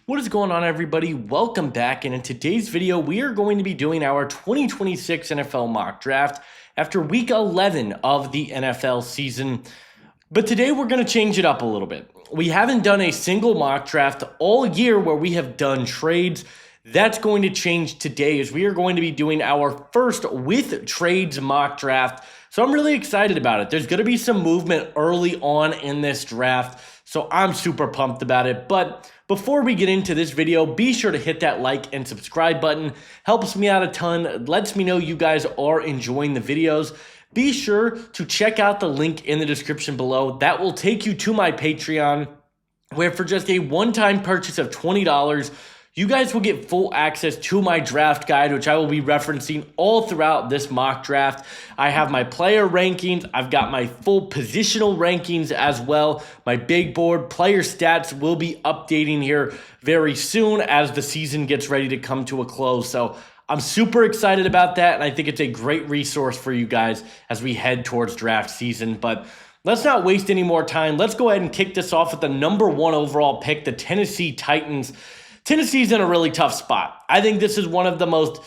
What is going on, everybody? Welcome back, and in today's video we are going to be doing our 2026 NFL mock draft after week 11 of the NFL season. But today we're going to change it up a little bit. We haven't done a single mock draft all year where we have done trades. That's going to change today as we are going to be doing our first with trades mock draft. So I'm really excited about it. There's going to be some movement early on in this draft, so I'm super pumped about it. But before we get into this video, be sure to hit that like and subscribe button. Helps me out a ton, lets me know you guys are enjoying the videos. Be sure to check out the link in the description below. That will take you to my Patreon, where for just a one-time purchase of $20, you guys will get full access to my draft guide, which I will be referencing all throughout this mock draft. I have my player rankings. I've got my full positional rankings as well. My big board player stats will be updating here very soon as the season gets ready to come to a close. So I'm super excited about that, and I think it's a great resource for you guys as we head towards draft season. But let's not waste any more time. Let's go ahead and kick this off with the number 1 overall pick, the Tennessee Titans. Tennessee's in a really tough spot. I think this is one of the most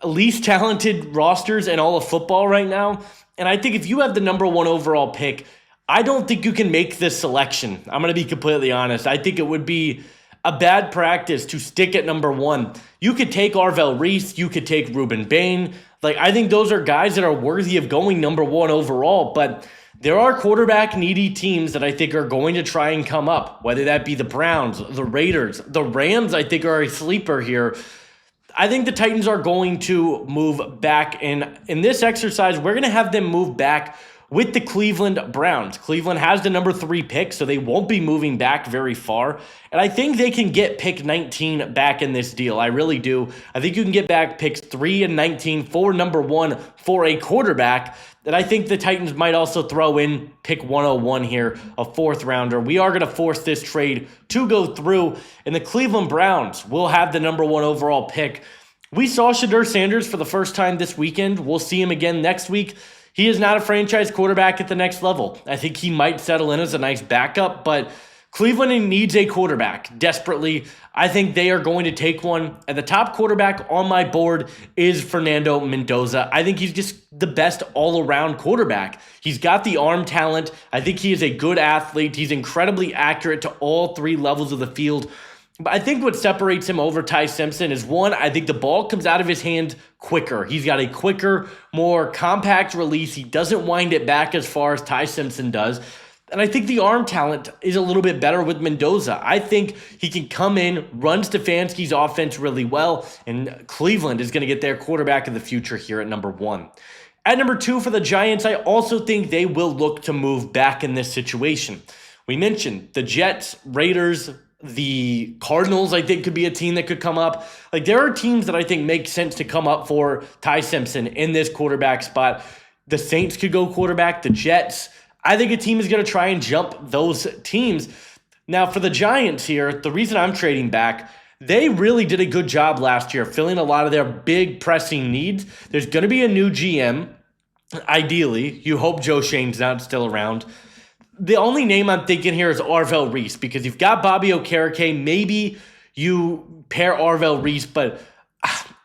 least talented rosters in all of football right now. And I think if you have the number 1 overall pick, I don't think you can make this selection. I'm going to be completely honest. I think it would be a bad practice to stick at number 1. You could take Arvell Reese. You could take Ruben Bain. I think those are guys that are worthy of going number 1 overall. But there are quarterback needy teams that I think are going to try and come up, whether that be the Browns, the Raiders, the Rams. I think are a sleeper here. I think the Titans are going to move back. In this exercise, we're going to have them move back with the Cleveland Browns. Cleveland has the number 3 pick, so they won't be moving back very far. And I think they can get pick 19 back in this deal. I really do. I think you can get back picks 3 and 19 for number 1 for a quarterback. And I think the Titans might also throw in pick 101 here, a 4th rounder. We are going to force this trade to go through, and the Cleveland Browns will have the number 1 overall pick. We saw Shedeur Sanders for the first time this weekend. We'll see him again next week. He is not a franchise quarterback at the next level. I think he might settle in as a nice backup, but Cleveland needs a quarterback desperately. I think they are going to take one. And the top quarterback on my board is Fernando Mendoza. I think he's just the best all-around quarterback. He's got the arm talent. I think he is a good athlete. He's incredibly accurate to all 3 levels of the field. But I think what separates him over Ty Simpson is, one, I think the ball comes out of his hands quicker. He's got a quicker, more compact release. He doesn't wind it back as far as Ty Simpson does. And I think the arm talent is a little bit better with Mendoza. I think he can come in, run Stefanski's offense really well, and Cleveland is going to get their quarterback of the future here at number 1. At number 2 for the Giants, I also think they will look to move back in this situation. We mentioned the Jets, Raiders, the Cardinals, I think, could be a team that could come up. There are teams that I think make sense to come up for Ty Simpson in this quarterback spot. The Saints could go quarterback, the Jets. I think a team is going to try and jump those teams. Now, for the Giants here, the reason I'm trading back, they really did a good job last year filling a lot of their big pressing needs. There's going to be a new GM. Ideally, you hope Joe Shane's not still around. The only name I'm thinking here is Arvell Reese, because you've got Bobby Okereke. Maybe you pair Arvell Reese, but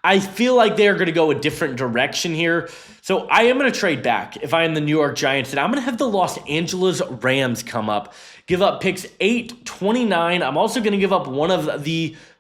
I feel like they're going to go a different direction here. So I am going to trade back if I am the New York Giants, and I'm going to have the Los Angeles Rams come up, give up picks 8, 29. I'm also going to give up one of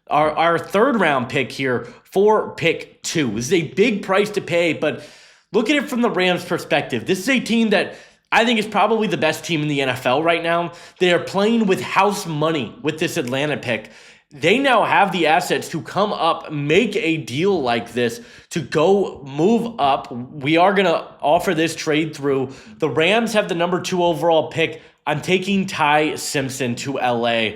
our 3rd round pick here for pick 2. This is a big price to pay, but look at it from the Rams' perspective. This is a team that I think is probably the best team in the NFL right now. They are playing with house money with this Atlanta pick. They now have the assets to come up, make a deal like this, to go move up. We are going to offer this trade through. The Rams have the number 2 overall pick. I'm taking Ty Simpson to LA.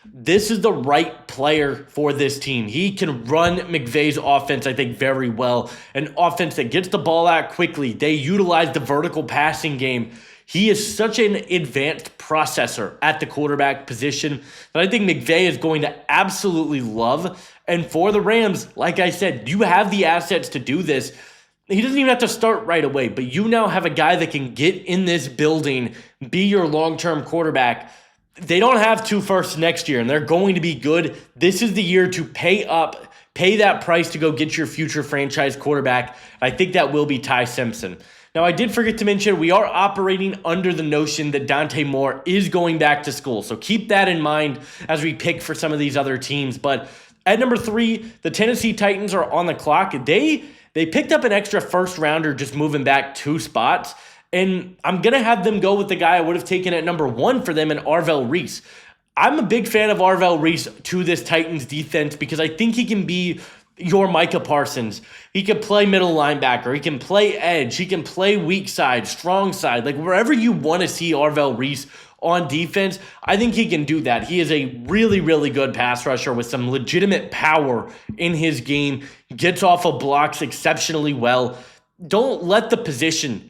This is the right player for this team. He can run McVay's offense, I think, very well. An offense that gets the ball out quickly. They utilize the vertical passing game. He is such an advanced processor at the quarterback position that I think McVay is going to absolutely love. And for the Rams, like I said, you have the assets to do this. He doesn't even have to start right away, but you now have a guy that can get in this building, be your long-term quarterback. They don't have 2 firsts next year, and they're going to be good. This is the year to pay up, pay that price to go get your future franchise quarterback. I think that will be Ty Simpson. Now, I did forget to mention we are operating under the notion that Dante Moore is going back to school. So keep that in mind as we pick for some of these other teams. But at number 3, the Tennessee Titans are on the clock. They picked up an extra first rounder just moving back 2 spots. And I'm going to have them go with the guy I would have taken at number 1 for them in Arvell Reese. I'm a big fan of Arvell Reese to this Titans defense because I think he can be your Micah Parsons. He can play middle linebacker. He can play edge. He can play weak side, strong side. Like wherever you want to see Arvell Reese on defense, I think he can do that. He is a really, really good pass rusher with some legitimate power in his game. Gets off of blocks exceptionally well. Don't let the position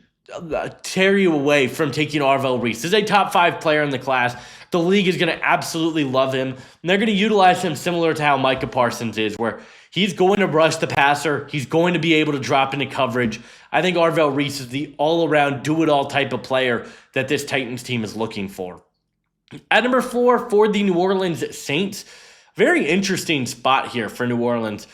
tear you away from taking Arvell Reese. This is a top 5 player in the class. The league is going to absolutely love him. And they're going to utilize him similar to how Micah Parsons is, where he's going to rush the passer. He's going to be able to drop into coverage. I think Arvell Reese is the all-around, do-it-all type of player that this Titans team is looking for. At number 4, for the New Orleans Saints, very interesting spot here for New Orleans.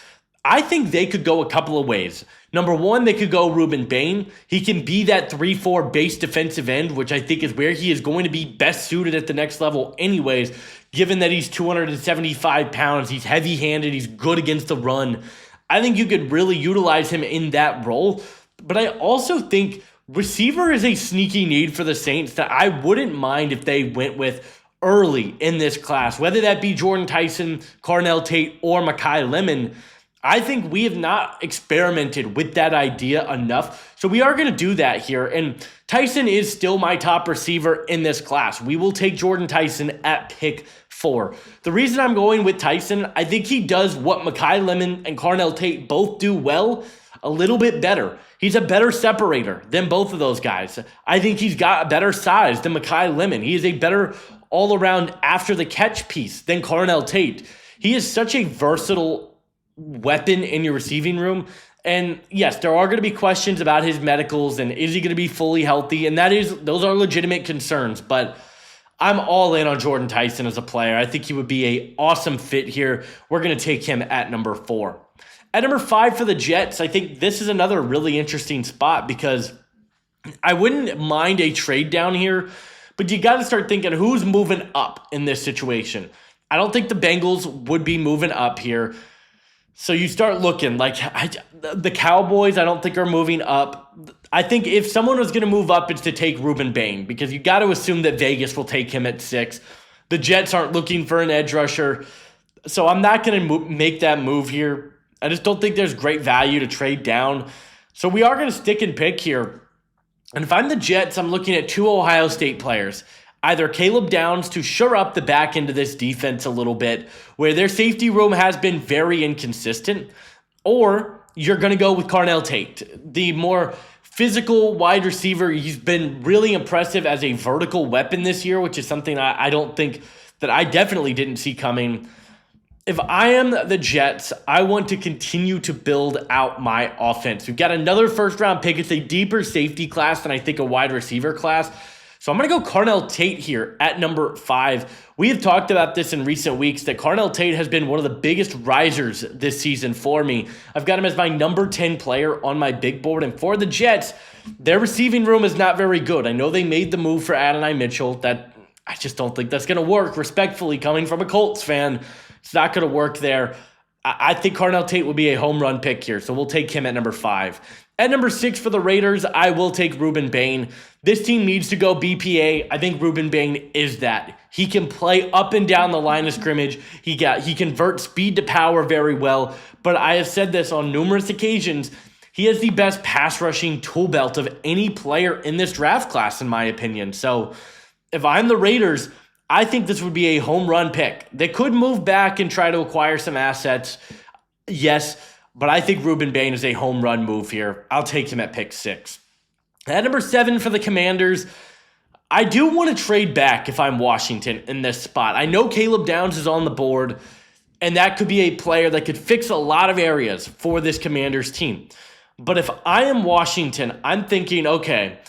I think they could go a couple of ways. Number 1, they could go Ruben Bain. He can be that 3-4 base defensive end, which I think is where he is going to be best suited at the next level anyways, given that he's 275 pounds, he's heavy-handed, he's good against the run. I think you could really utilize him in that role. But I also think receiver is a sneaky need for the Saints that I wouldn't mind if they went with early in this class, whether that be Jordan Tyson, Carnell Tate, or Mekhi Lemon. I think we have not experimented with that idea enough. So we are going to do that here. And Tyson is still my top receiver in this class. We will take Jordan Tyson at pick 4. The reason I'm going with Tyson, I think he does what Mekhi Lemon and Carnell Tate both do well, a little bit better. He's a better separator than both of those guys. I think he's got a better size than Mekhi Lemon. He is a better all-around after-the-catch piece than Carnell Tate. He is such a versatile weapon in your receiving room. And yes, there are going to be questions about his medicals and is he going to be fully healthy? And those are legitimate concerns, but I'm all in on Jordan Tyson as a player. I think he would be an awesome fit here. We're going to take him at number 4. At number 5 for the Jets, I think this is another really interesting spot because I wouldn't mind a trade down here, but you got to start thinking who's moving up in this situation. I don't think the Bengals would be moving up here. So you start looking like the Cowboys, I don't think are moving up. I think if someone was going to move up, it's to take Ruben Bain because you got to assume that Vegas will take him at 6. The Jets aren't looking for an edge rusher. So I'm not going to make that move here. I just don't think there's great value to trade down. So we are going to stick and pick here. And if I'm the Jets, I'm looking at 2 Ohio State players. Either Caleb Downs to shore up the back end of this defense a little bit, where their safety room has been very inconsistent, or you're going to go with Carnell Tate, the more physical wide receiver. He's been really impressive as a vertical weapon this year, which is something I don't think that I definitely didn't see coming. If I am the Jets, I want to continue to build out my offense. We've got another first-round pick. It's a deeper safety class than I think a wide receiver class. So I'm going to go Carnell Tate here at number 5. We have talked about this in recent weeks that Carnell Tate has been one of the biggest risers this season for me. I've got him as my number 10 player on my big board. And for the Jets, their receiving room is not very good. I know they made the move for Adonai Mitchell. That I just don't think that's going to work, respectfully, coming from a Colts fan. It's not going to work there. I think Carnell Tate would be a home run pick here, so we'll take him at number 5. At number 6 for the Raiders, I will take Ruben Bain. This team needs to go BPA. I think Ruben Bain is that. He can play up and down the line of scrimmage. He converts speed to power very well. But I have said this on numerous occasions. He has the best pass rushing tool belt of any player in this draft class, in my opinion. So if I'm the Raiders, I think this would be a home run pick. They could move back and try to acquire some assets. Yes, but I think Ruben Bain is a home run move here. I'll take him at pick 6. At number 7 for the Commanders, I do want to trade back if I'm Washington in this spot. I know Caleb Downs is on the board, and that could be a player that could fix a lot of areas for this Commanders team. But if I am Washington, I'm thinking, okay,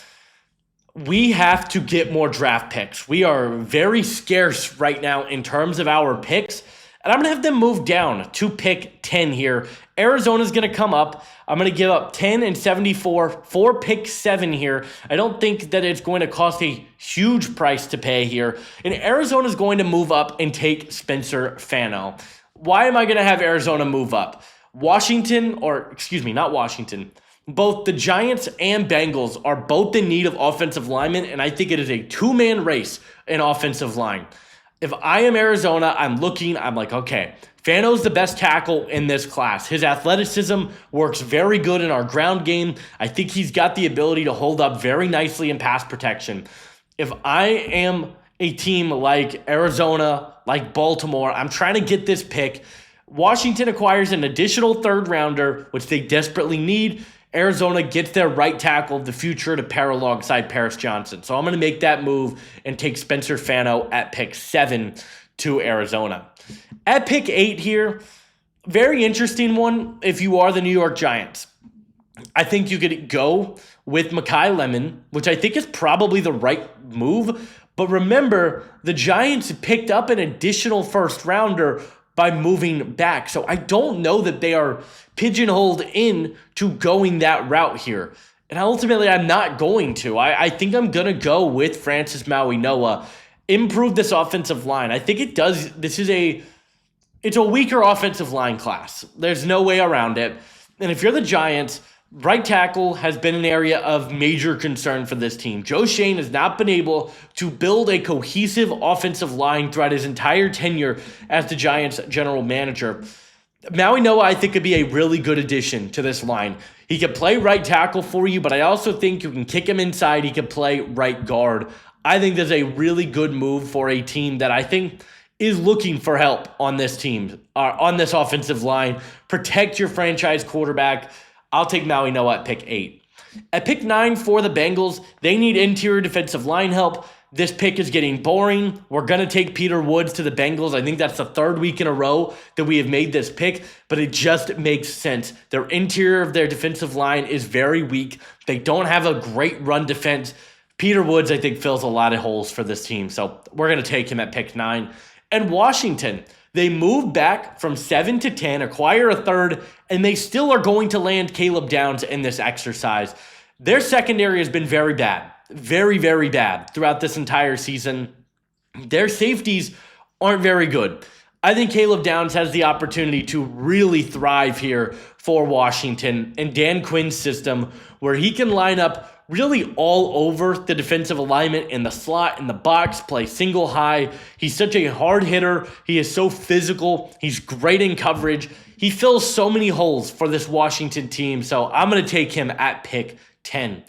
we have to get more draft picks. We are very scarce right now in terms of our picks. And I'm going to have them move down to pick 10 here. Arizona's going to come up. I'm going to give up 10 and 74 for pick 7 here. I don't think that it's going to cost a huge price to pay here. And Arizona's going to move up and take Spencer Fano. Why am I going to have Arizona move up? Not Washington. Both the Giants and Bengals are both in need of offensive linemen, and I think it is a two-man race in offensive line. If I am Arizona, I'm like, okay, Fano's the best tackle in this class. His athleticism works very good in our ground game. I think he's got the ability to hold up very nicely in pass protection. If I am a team like Arizona, like Baltimore, I'm trying to get this pick. Washington acquires an additional third rounder, which they desperately need. Arizona gets their right tackle of the future to pair alongside Paris Johnson. So I'm going to make that move and take Spencer Fano at pick 7 to Arizona. At pick 8 here, very interesting one if you are the New York Giants. I think you could go with Mekhi Lemon, which I think is probably the right move. But remember, the Giants picked up an additional first rounder by moving back. So I don't know that they are pigeonholed in to going that route here. And ultimately, I'm not going to. I think I'm going to go with Francis Maui-Noa, improve this offensive line. I think it does. It's a weaker offensive line class. There's no way around it. And if you're the Giants, right tackle has been an area of major concern for this team. Joe Schoen has not been able to build a cohesive offensive line throughout his entire tenure as the Giants general manager. Maui-Noa, I think, could be a really good addition to this line. He could play right tackle for you, but I also think you can kick him inside. He could play right guard. I think there's a really good move for a team that I think is looking for help on this team, on this offensive line. Protect your franchise quarterback. I'll take Maui-Noa at pick 8. At pick 9 for the Bengals, they need interior defensive line help. This pick is getting boring. We're going to take Peter Woods to the Bengals. I think that's the third week in a row that we have made this pick, but it just makes sense. Their interior of their defensive line is very weak. They don't have a great run defense. Peter Woods, I think, fills a lot of holes for this team, so we're going to take him at pick 9. And Washington, they move back from 7 to 10, acquire a third, and they still are going to land Caleb Downs in this exercise. Their secondary has been very bad. Very, very bad throughout this entire season. Their safeties aren't very good. I think Caleb Downs has the opportunity to really thrive here for Washington and Dan Quinn's system, where he can line up really all over the defensive alignment in the slot, in the box, play single high. He's such a hard hitter. He is so physical. He's great in coverage. He fills so many holes for this Washington team, so I'm going to take him at pick 10.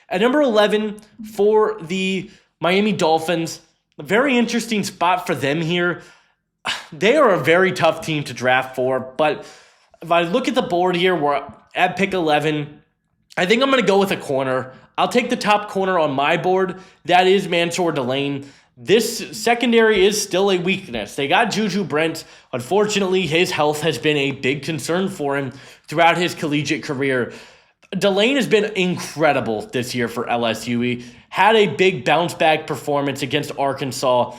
At number 11 for the Miami Dolphins, a very interesting spot for them here. They are a very tough team to draft for, but if I look at the board here, we're at pick 11. I think I'm going to go with a corner. I'll take the top corner on my board. That is Mansour Delane. This secondary is still a weakness. They got Juju Brent. Unfortunately, his health has been a big concern for him throughout his collegiate career. Delane has been incredible this year for LSU. He had a big bounce back performance against Arkansas.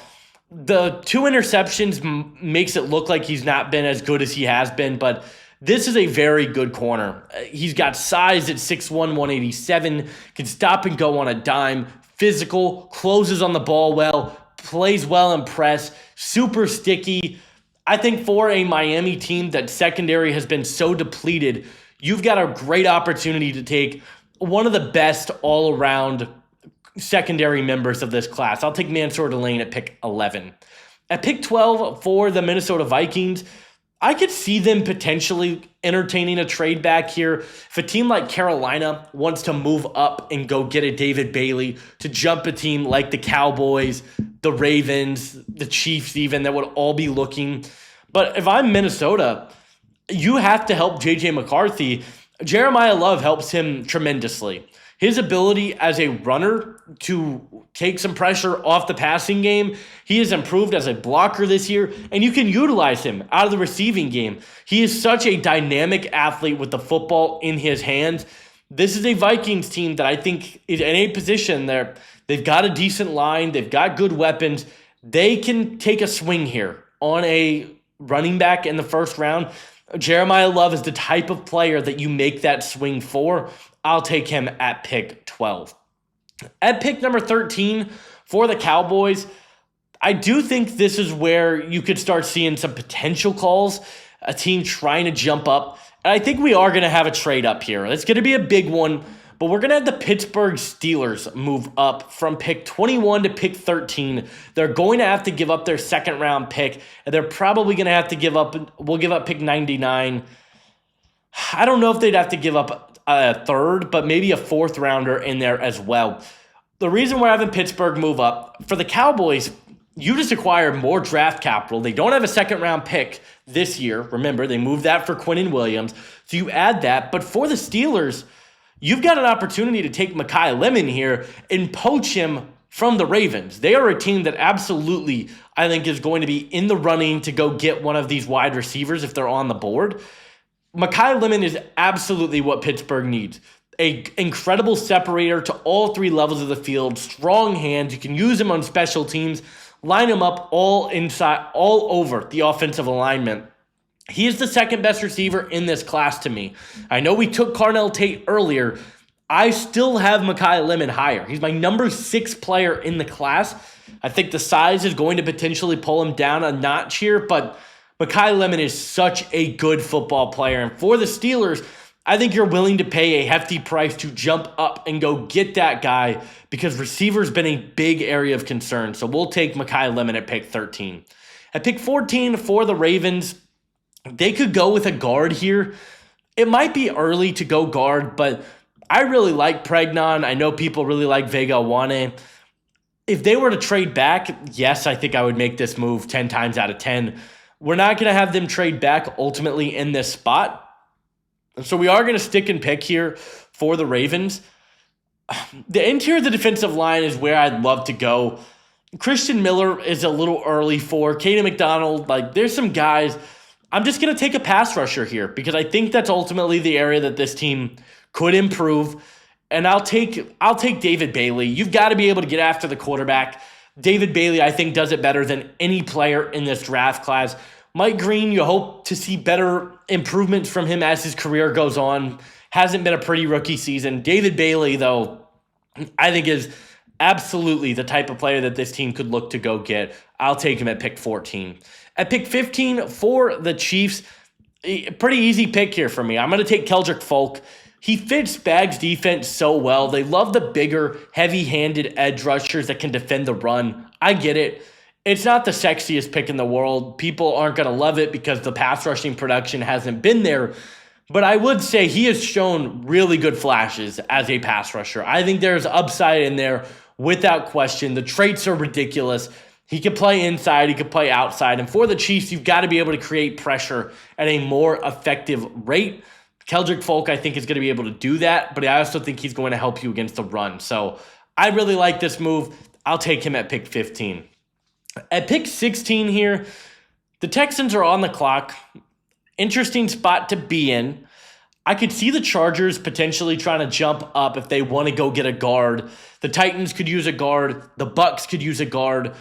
The 2 interceptions makes it look like he's not been as good as he has been, but this is a very good corner. He's got size at 6'1", 187, can stop and go on a dime, physical, closes on the ball well, plays well in press, super sticky. I think for a Miami team that secondary has been so depleted, you've got a great opportunity to take one of the best all-around secondary members of this class. I'll take Mansour Delane at pick 11. At pick 12 for the Minnesota Vikings, I could see them potentially entertaining a trade back here. If a team like Carolina wants to move up and go get a David Bailey to jump a team like the Cowboys, the Ravens, the Chiefs even, that would all be looking. But if I'm Minnesota, you have to help J.J. McCarthy. Jeremiah Love helps him tremendously. His ability as a runner to take some pressure off the passing game, he has improved as a blocker this year, and you can utilize him out of the receiving game. He is such a dynamic athlete with the football in his hands. This is a Vikings team that I think is in a position there. They've got a decent line. They've got good weapons. They can take a swing here on a running back in the first round. Jeremiah Love is the type of player that you make that swing for. I'll take him at pick 12. At pick number 13 for the Cowboys, I do think this is where you could start seeing some potential calls, a team trying to jump up. And I think we are going to have a trade up here. It's going to be a big one, but we're going to have the Pittsburgh Steelers move up from pick 21 to pick 13. They're going to have to give up their second round pick, and they're probably going to have to give up pick 99. I don't know if they'd have to give up a third, but maybe a fourth rounder in there as well. The reason we're having Pittsburgh move up, for the Cowboys, you just acquired more draft capital. They don't have a second round pick this year. Remember, they moved that for Quinnen Williams. So you add that. But for the Steelers, you've got an opportunity to take Mekhi Lemon here and poach him from the Ravens. They are a team that absolutely, I think, is going to be in the running to go get one of these wide receivers if they're on the board. Mekhi Lemon is absolutely what Pittsburgh needs. An incredible separator to all three levels of the field, strong hands. You can use him on special teams. Line him up all inside, all over the offensive alignment. He is the second best receiver in this class to me. I know we took Carnell Tate earlier. I still have Mekhi Lemon higher. He's my number 6 player in the class. I think the size is going to potentially pull him down a notch here, but Mekhi Lemon is such a good football player. And for the Steelers, I think you're willing to pay a hefty price to jump up and go get that guy because receiver's been a big area of concern. So we'll take Mekhi Lemon at pick 13. At pick 14 for the Ravens, they could go with a guard here. It might be early to go guard, but I really like Pregnon. I know people really like Vega Wane. If they were to trade back, yes, I think I would make this move 10 times out of 10. We're not going to have them trade back ultimately in this spot. So we are going to stick and pick here for the Ravens. The interior of the defensive line is where I'd love to go. Christian Miller is a little early for. Caden McDonald, there's some guys. I'm just going to take a pass rusher here because I think that's ultimately the area that this team could improve. And I'll take David Bailey. You've got to be able to get after the quarterback. David Bailey, I think, does it better than any player in this draft class. Mike Green, you hope to see better improvements from him as his career goes on. Hasn't been a pretty rookie season. David Bailey, though, I think is absolutely the type of player that this team could look to go get. I'll take him at pick 14. At pick 15 for the Chiefs, a pretty easy pick here for me. I'm going to take Keldrick Folk. He fits Spags' defense so well. They love the bigger, heavy-handed edge rushers that can defend the run. I get it. It's not the sexiest pick in the world. People aren't going to love it because the pass rushing production hasn't been there. But I would say he has shown really good flashes as a pass rusher. I think there's upside in there without question. The traits are ridiculous. He can play inside. He can play outside. And for the Chiefs, you've got to be able to create pressure at a more effective rate. Keldrick Folk, I think, is going to be able to do that. But I also think he's going to help you against the run. So I really like this move. I'll take him at pick 15. At pick 16 here, the Texans are on the clock. Interesting spot to be in. I could see the Chargers potentially trying to jump up if they want to go get a guard. The Titans could use a guard. The Bucs could use a guard.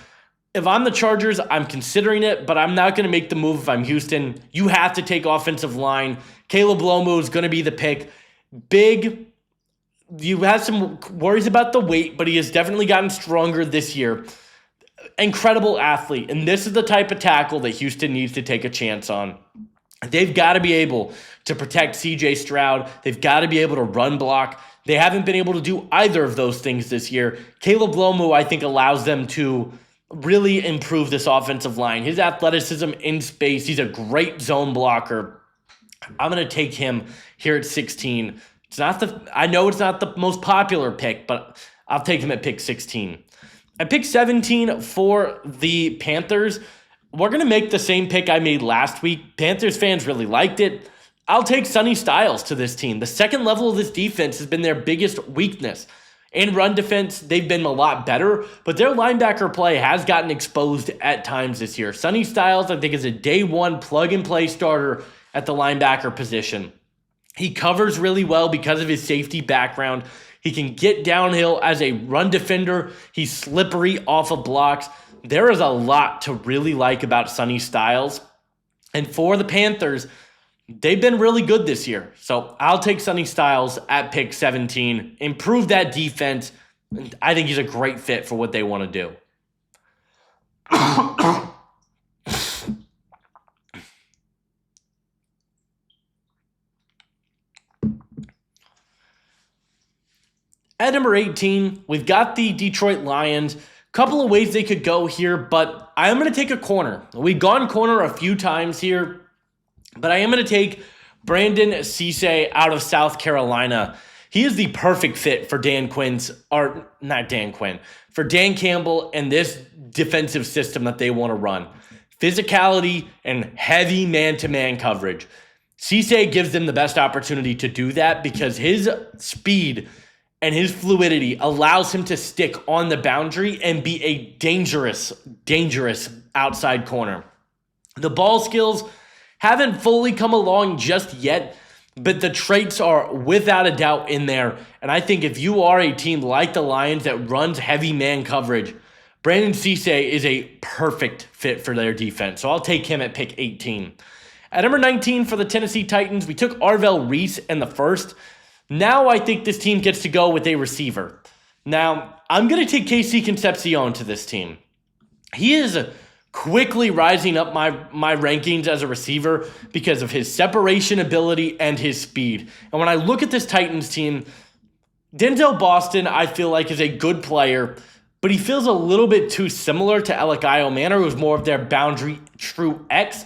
If I'm the Chargers, I'm considering it, but I'm not going to make the move if I'm Houston. You have to take offensive line. Caleb Lomu is going to be the pick. Big. You have some worries about the weight, but he has definitely gotten stronger this year. Incredible athlete, and this is the type of tackle that Houston needs to take a chance on. They've got to be able to protect C.J. Stroud. They've got to be able to run block. They haven't been able to do either of those things this year. Caleb Lomu, I think, allows them to really improve this offensive line. His athleticism in space, he's a great zone blocker. I'm going to take him here at 16. I know it's not the most popular pick, but I'll take him at pick 16. At pick 17 for the Panthers, we're going to make the same pick I made last week. Panthers fans really liked it. I'll take Sonny Styles to this team. The second level of this defense has been their biggest weakness. In run defense, they've been a lot better, but their linebacker play has gotten exposed at times this year. Sonny Styles, I think, is a day one plug-and-play starter at the linebacker position. He covers really well because of his safety background. He can get downhill as a run defender. He's slippery off of blocks. There is a lot to really like about Sonny Styles. And for the Panthers, they've been really good this year. So I'll take Sonny Styles at pick 17. Improve that defense. I think he's a great fit for what they want to do. At number 18, we've got the Detroit Lions. Couple of ways they could go here, but I am going to take a corner. We've gone corner a few times here, but I am going to take Brandon Cisse out of South Carolina. He is the perfect fit for for Dan Campbell and this defensive system that they want to run. Physicality and heavy man-to-man coverage. Cisse gives them the best opportunity to do that because his speed and his fluidity allows him to stick on the boundary and be a dangerous outside corner. The ball skills haven't fully come along just yet, but the traits are without a doubt in there. And I think if you are a team like the Lions that runs heavy man coverage, Brandon Cisse is a perfect fit for their defense. So I'll take him at pick 18. At number 19 for the Tennessee Titans, we took Arvell Reese in the first. Now I think this team gets to go with a receiver. Now, I'm going to take KC Concepcion to this team. He is quickly rising up my rankings as a receiver because of his separation ability and his speed. And when I look at this Titans team, Denzel Boston, I feel like, is a good player, but he feels a little bit too similar to Elikayo Manor, who's more of their boundary true X.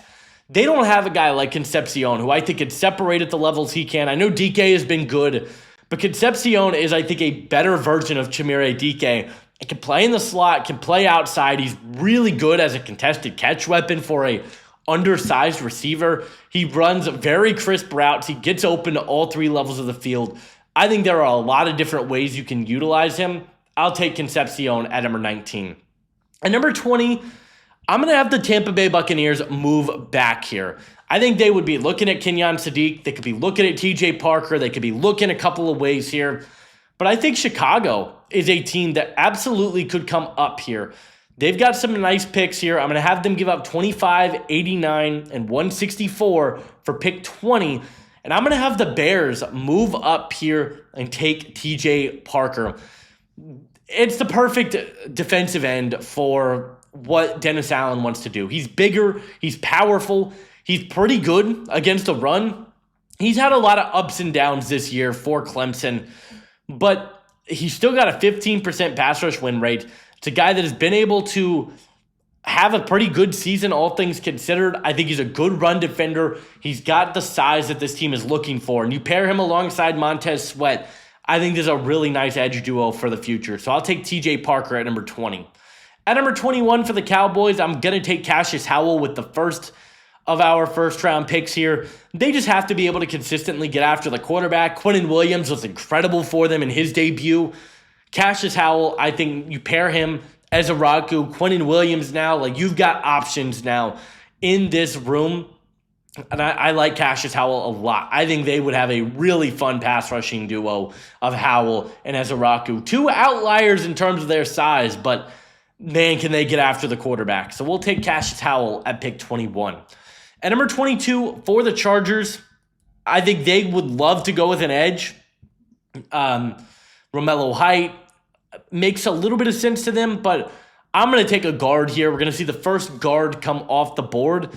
They don't have a guy like Concepcion, who I think can separate at the levels he can. I know DK has been good, but Concepcion is, I think, a better version of Chimere DK. He can play in the slot, can play outside. He's really good as a contested catch weapon for a undersized receiver. He runs very crisp routes. He gets open to all three levels of the field. I think there are a lot of different ways you can utilize him. I'll take Concepcion at number 19. At number 20, I'm going to have the Tampa Bay Buccaneers move back here. I think they would be looking at Kenyon Sadiq. They could be looking at TJ Parker. They could be looking a couple of ways here. But I think Chicago is a team that absolutely could come up here. They've got some nice picks here. I'm going to have them give up 25, 89, and 164 for pick 20. And I'm going to have the Bears move up here and take TJ Parker. It's the perfect defensive end for what Dennis Allen wants to do. He's bigger. He's powerful. He's pretty good against the run. He's had a lot of ups and downs this year for Clemson, but he's still got a 15% pass rush win rate. It's a guy that has been able to have a pretty good season, all things considered. I think he's a good run defender. He's got the size that this team is looking for. And you pair him alongside Montez Sweat, I think there's a really nice edge duo for the future. So I'll take TJ Parker at number 20. At number 21 for the Cowboys, I'm going to take Cassius Howell with the first of our first-round picks here. They just have to be able to consistently get after the quarterback. Quinnen Williams was incredible for them in his debut. Cassius Howell, I think you pair him as a Raku. Quinnen Williams now, like you've got options now in this room. And I like Cassius Howell a lot. I think they would have a really fun pass rushing duo of Howell and Ezaraku. Two outliers in terms of their size, but man, can they get after the quarterback. So we'll take Cassius Howell at pick 21. At number 22 for the Chargers, I think they would love to go with an edge. Romello Height makes a little bit of sense to them, but I'm going to take a guard here. We're going to see the first guard come off the board.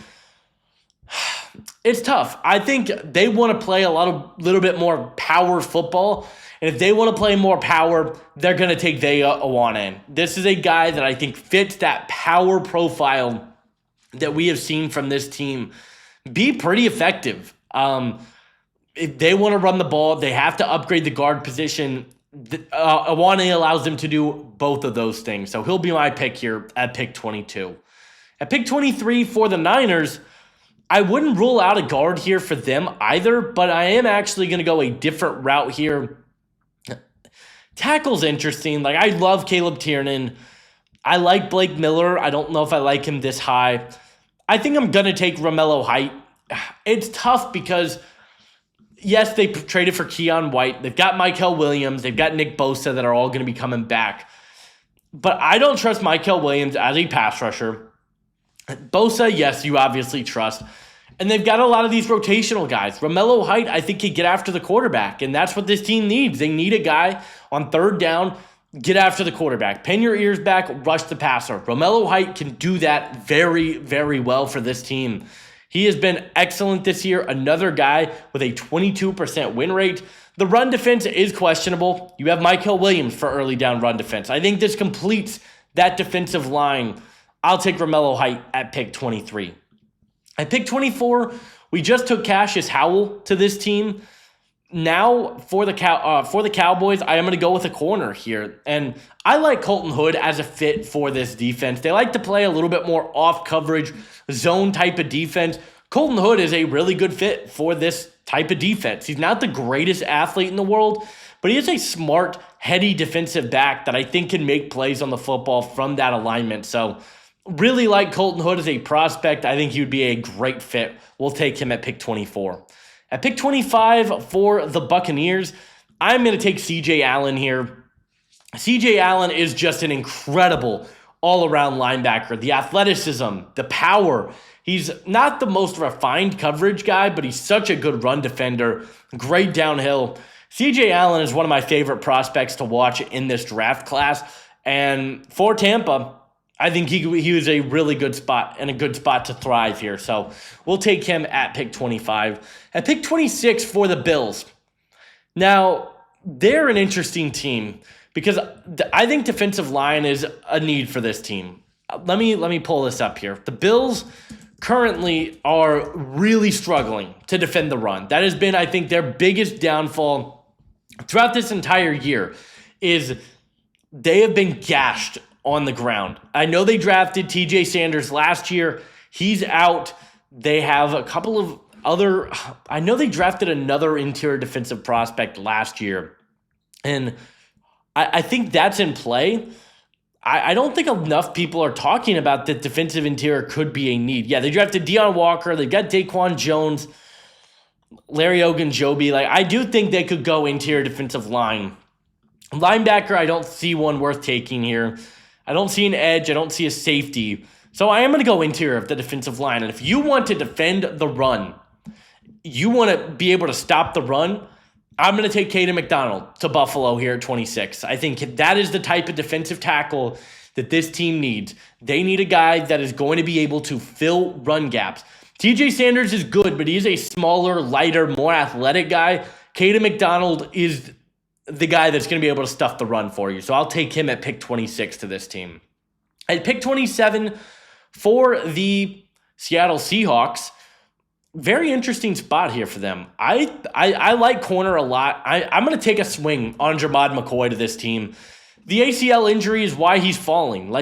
It's tough. I think they want to play little bit more power football. And if they want to play more power, they're going to take Vega Awanan. This is a guy that I think fits that power profile that we have seen from this team be pretty effective. If they want to run the ball, they have to upgrade the guard position. Awane allows them to do both of those things. So he'll be my pick here at pick 22. At pick 23 for the Niners, I wouldn't rule out a guard here for them either, but I am actually going to go a different route here. Tackle's interesting. Like, I love Caleb Tiernan. I like Blake Miller. I don't know if I like him this high. I think I'm going to take Romello Height. It's tough because Yes, they traded for Keon White. They've got Mykel Williams. They've got Nick Bosa that are all going to be coming back. But I don't trust Mykel Williams as a pass rusher. Bosa, yes, you obviously trust. And they've got a lot of these rotational guys. Romello Height, I think, can get after the quarterback, and that's what this team needs. They need a guy on third down, get after the quarterback, pin your ears back, rush the passer. Romello Height can do that very, very well for this team. He has been excellent this year. Another guy with a 22% win rate. The run defense is questionable. You have Mykel Williams for early down run defense. I think this completes that defensive line. I'll take Romello Height at pick 23. At pick 24, we just took Cassius Howell to this team. Now, for the Cowboys, I am going to go with a corner here. And I like Colton Hood as a fit for this defense. They like to play a little bit more off-coverage, zone type of defense. Colton Hood is a really good fit for this type of defense. He's not the greatest athlete in the world, but he is a smart, heady defensive back that I think can make plays on the football from that alignment. So, really like Colton Hood as a prospect. I think he would be a great fit. We'll take him at pick 24. At pick 25 for the Buccaneers, I'm going to take C.J. Allen here. C.J. Allen is just an incredible all-around linebacker. The athleticism, the power. He's not the most refined coverage guy, but he's such a good run defender. Great downhill. C.J. Allen is one of my favorite prospects to watch in this draft class. And for Tampa, I think he was a really good spot and a good spot to thrive here. So we'll take him at pick 25. At pick 26 for the Bills. Now, they're an interesting team because I think defensive line is a need for this team. Let me pull this up here. The Bills currently are really struggling to defend the run. That has been, I think, their biggest downfall throughout this entire year is they have been gashed on the ground. I know they drafted TJ Sanders last year. He's out. They have a couple of other, I know they drafted another interior defensive prospect last year. And I think that's in play. I don't think enough people are talking about that defensive interior could be a need. Yeah, they drafted Deion Walker. They've got Daquan Jones, Larry Ogunjobi. I do think they could go interior defensive line. Linebacker, I don't see one worth taking here. I don't see an edge. I don't see a safety. So I am going to go interior of the defensive line. And if you want to defend the run, you want to be able to stop the run, I'm going to take Caden McDonald to Buffalo here at 26. I think that is the type of defensive tackle that this team needs. They need a guy that is going to be able to fill run gaps. TJ Sanders is good, but he's a smaller, lighter, more athletic guy. Caden McDonald is the guy that's going to be able to stuff the run for you. So I'll take him at pick 26 to this team. At pick 27 for the Seattle Seahawks, very interesting spot here for them. I like corner a lot. I'm going to take a swing on Jermod McCoy to this team. The ACL injury is why he's falling.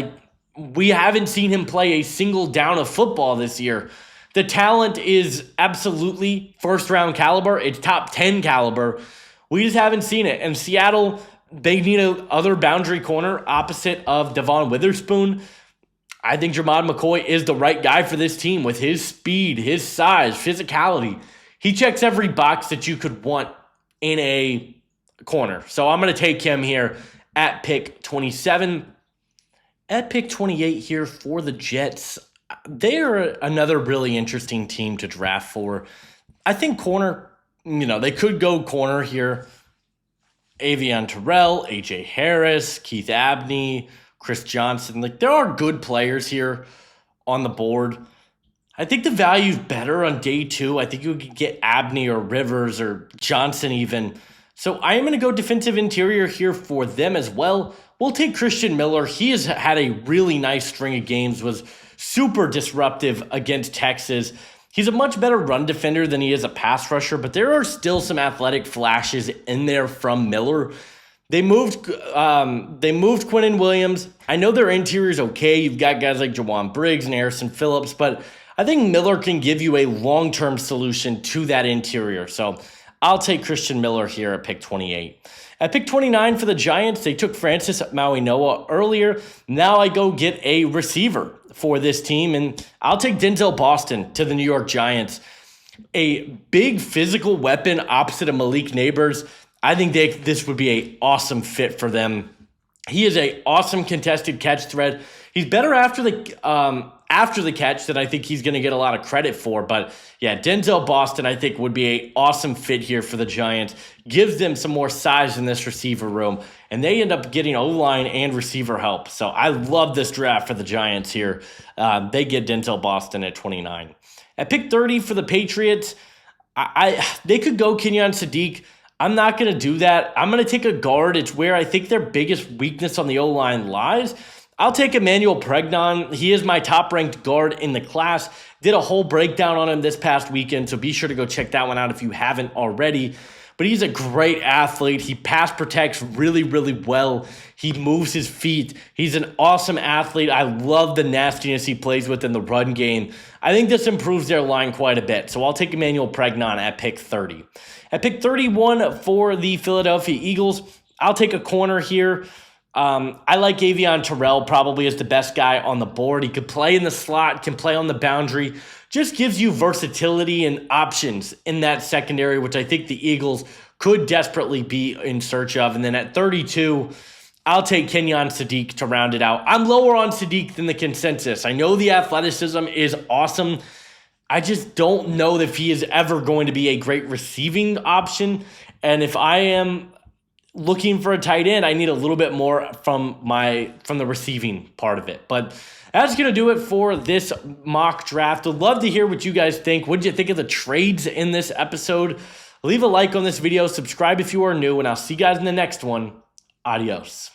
We haven't seen him play a single down of football this year. The talent is absolutely first-round caliber. It's top 10 caliber. We just haven't seen it. And Seattle, they need another boundary corner opposite of Devon Witherspoon. I think Jermod McCoy is the right guy for this team with his speed, his size, physicality. He checks every box that you could want in a corner. So I'm going to take him here at pick 27. At pick 28 here for the Jets, they are another really interesting team to draft for. I think corner, they could go corner here. Avion Terrell, A.J. Harris, Keith Abney, Chris Johnson. There are good players here on the board. I think the value is better on day 2. I think you could get Abney or Rivers or Johnson even. So I am going to go defensive interior here for them as well. We'll take Christian Miller. He has had a really nice string of games, was super disruptive against Texas. He's a much better run defender than he is a pass rusher, but there are still some athletic flashes in there from Miller. They moved Quinnen Williams. I know their interior is okay. You've got guys like Jawan Briggs and Harrison Phillips, but I think Miller can give you a long-term solution to that interior. So I'll take Christian Miller here at pick 28. At pick 29 for the Giants, they took Francis Maui-Noa earlier. Now I go get a receiver for this team, and I'll take Denzel Boston to the New York Giants. a big physical weapon opposite of Malik Neighbors. I think this would be an awesome fit for them. He is an awesome contested catch threat. He's better after the catch than I think he's going to get a lot of credit for. But yeah, Denzel Boston, I think, would be an awesome fit here for the Giants. Gives them some more size in this receiver room. And they end up getting O-line and receiver help. So I love this draft for the Giants here. They get Denzel Boston at 29. At pick 30 for the Patriots, they could go Kenyon Sadiq. I'm not going to do that. I'm going to take a guard. It's where I think their biggest weakness on the O-line lies. I'll take Emmanuel Pregnon. He is my top-ranked guard in the class. Did a whole breakdown on him this past weekend, so be sure to go check that one out if you haven't already. But he's a great athlete. He pass protects really, really well. He moves his feet. He's an awesome athlete. I love the nastiness he plays with in the run game. I think this improves their line quite a bit. So I'll take Emmanuel Pregnon at pick 30. At pick 31 for the Philadelphia Eagles, I'll take a corner here. I like Avion Terrell probably as the best guy on the board. He could play in the slot, can play on the boundary. Just gives you versatility and options in that secondary, which I think the Eagles could desperately be in search of. And then at 32, I'll take Kenyon Sadiq to round it out. I'm lower on Sadiq than the consensus. I know the athleticism is awesome. I just don't know if he is ever going to be a great receiving option. And if I am looking for a tight end, I need a little bit more from the receiving part of it. But that's going to do it for this mock draft. I'd love to hear what you guys think. What did you think of the trades in this episode? Leave a like on this video, subscribe if you are new, and I'll see you guys in the next one. Adios.